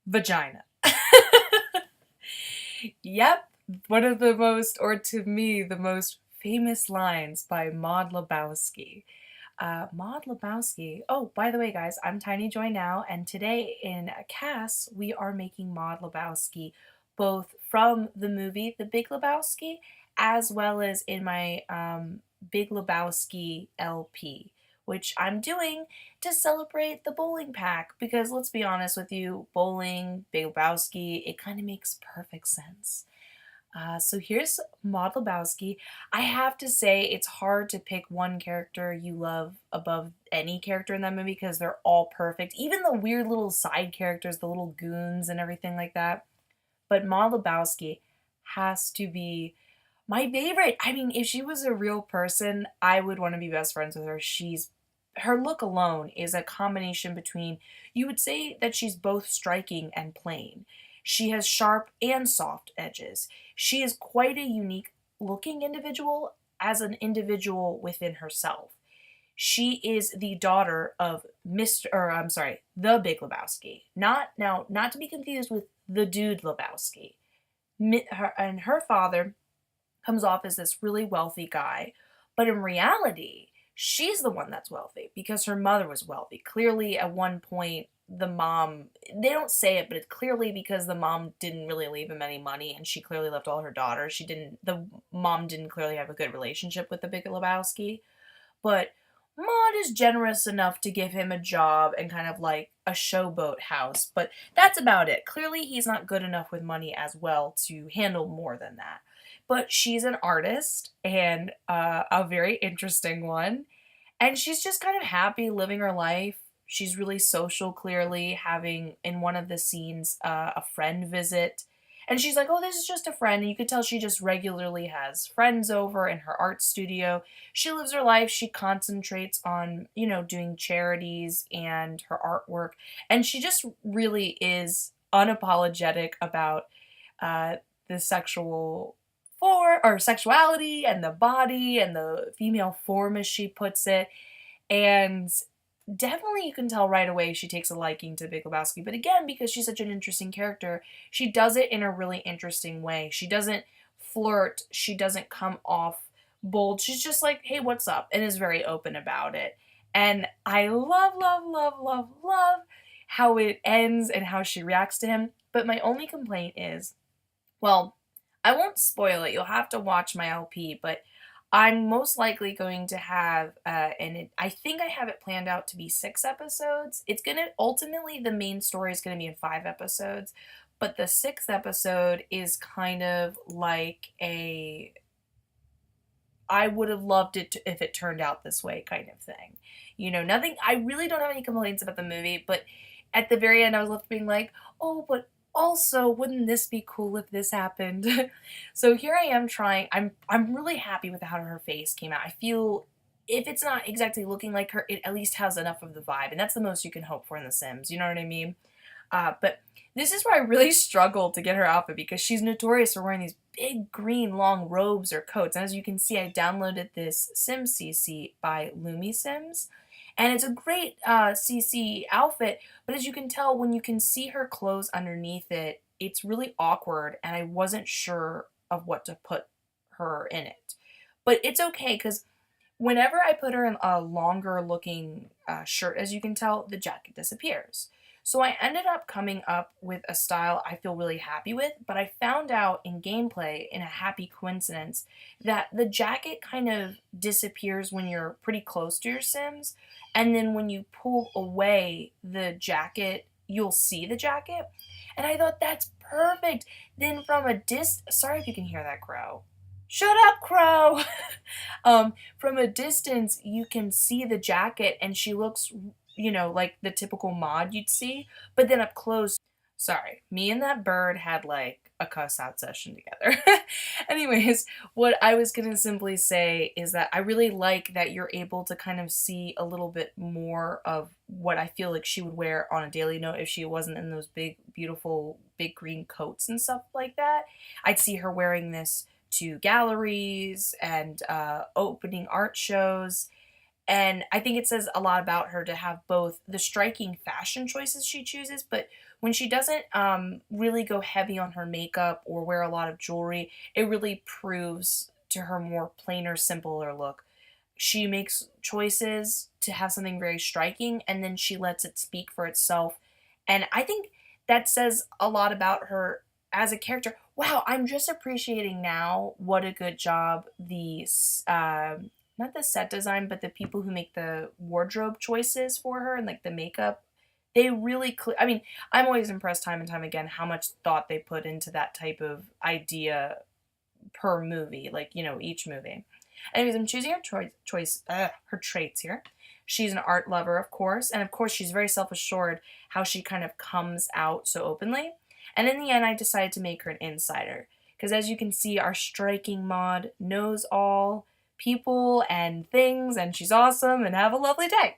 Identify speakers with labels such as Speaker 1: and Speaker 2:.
Speaker 1: Vagina. Yep, one of the most, or to me, the most famous lines by Maude Lebowski. Maude Lebowski. Oh, by the way, guys, I'm Tiny Joy now, and today in CAS, we are making Maude Lebowski both from the movie The Big Lebowski as well as in my Big Lebowski LP, which I'm doing to celebrate the bowling pack because let's be honest with you, bowling, Big Lebowski, it kind of makes perfect sense. So here's Maude Lebowski. I have to say it's hard to pick one character you love above any character in that movie because they're all perfect. Even the weird little side characters, the little goons and everything like that. But Maude Lebowski has to be my favorite. I mean, if she was a real person, I would want to be best friends with her. Her look alone is a combination between, you would say that she's both striking and plain. She has sharp and soft edges. She is quite a unique looking individual as an individual within herself. She is the daughter of the Big Lebowski. Not to be confused with the Dude Lebowski. Her father comes off as this really wealthy guy, but in reality, she's the one that's wealthy because her mother was wealthy. Clearly, at one point, the mom, they don't say it, but it's clearly because the mom didn't really leave him any money and she clearly left all her daughters. The mom didn't clearly have a good relationship with the Big Lebowski, but Maud is generous enough to give him a job and kind of like a showboat house, but that's about it. Clearly, he's not good enough with money as well to handle more than that. But she's an artist and a very interesting one. And she's just kind of happy living her life. She's really social, clearly, having in one of the scenes a friend visit. And she's like, oh, this is just a friend. And you could tell she just regularly has friends over in her art studio. She lives her life. She concentrates on, doing charities and her artwork. And she just really is unapologetic about the sexuality and the body and the female form as she puts it. And definitely you can tell right away she takes a liking to Big Lebowski. But again, because she's such an interesting character, she does it in a really interesting way. She doesn't flirt. She doesn't come off bold. She's just like, hey, what's up? And is very open about it. And I love, love, love, love, love how it ends and how she reacts to him. But my only complaint is, well, I won't spoil it. You'll have to watch my LP, but I'm most likely going to have, I think I have it planned out to be 6 episodes. Ultimately, the main story is going to be in 5 episodes, but the 6th episode is kind of like I would have loved it if it turned out this way kind of thing. I really don't have any complaints about the movie, but at the very end, I was left being like, oh, but also, wouldn't this be cool if this happened? So here I am trying. I'm really happy with how her face came out. I feel if it's not exactly looking like her, it at least has enough of the vibe, and that's the most you can hope for in The Sims. You know what I mean? But this is where I really struggled to get her outfit because she's notorious for wearing these big green long robes or coats. And as you can see, I downloaded this Sim CC by Lumi Sims. And it's a great CC outfit, but as you can tell, when you can see her clothes underneath it, it's really awkward, and I wasn't sure of what to put her in it. But it's okay, because whenever I put her in a longer looking shirt, as you can tell, the jacket disappears. So I ended up coming up with a style I feel really happy with, but I found out in gameplay, in a happy coincidence, that the jacket kind of disappears when you're pretty close to your Sims, and then when you pull away the jacket, you'll see the jacket. And I thought that's perfect. Then from a sorry if you can hear that crow. Shut up, crow! From a distance, you can see the jacket, and she looks like the typical mod you'd see. But then up close, sorry, me and that bird had like a cuss out session together. Anyways, what I was going to simply say is that I really like that you're able to kind of see a little bit more of what I feel like she would wear on a daily note if she wasn't in those big, beautiful, big green coats and stuff like that. I'd see her wearing this to galleries and opening art shows. And I think it says a lot about her to have both the striking fashion choices she chooses, but when she doesn't really go heavy on her makeup or wear a lot of jewelry, it really proves to her more plainer, simpler look. She makes choices to have something very striking, and then she lets it speak for itself. And I think that says a lot about her as a character. Wow, I'm just appreciating now what a good job the not the set design, but the people who make the wardrobe choices for her and like the makeup. They really I mean, I'm always impressed time and time again how much thought they put into that type of idea per movie, like, each movie. Anyways, I'm choosing her traits here. She's an art lover, of course, and of course she's very self-assured how she kind of comes out so openly. And in the end, I decided to make her an insider. Because as you can see, our striking Maude knows all people and things, and she's awesome, and have a lovely day.